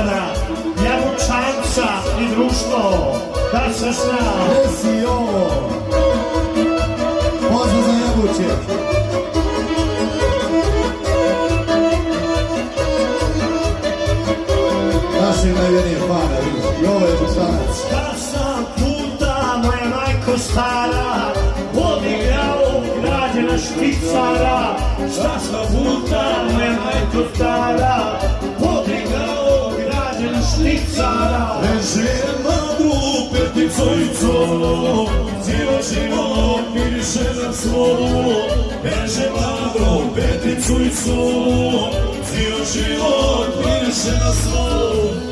pozdrav Jabučanca i društvo, da se zna. Resi ovo, pozdrav za Jabuče. Našim najvjernijim fana, i ovo je Jabučanac. Kad sam puta, moja majko stara, odigrao građana Špicara. Šta sam puta, moja majko stara, odigrao građana Špicara. Veže madru peticojco, cijelo život miriše na slovu. Veže madru peticojco, cijelo život miriše na slovu.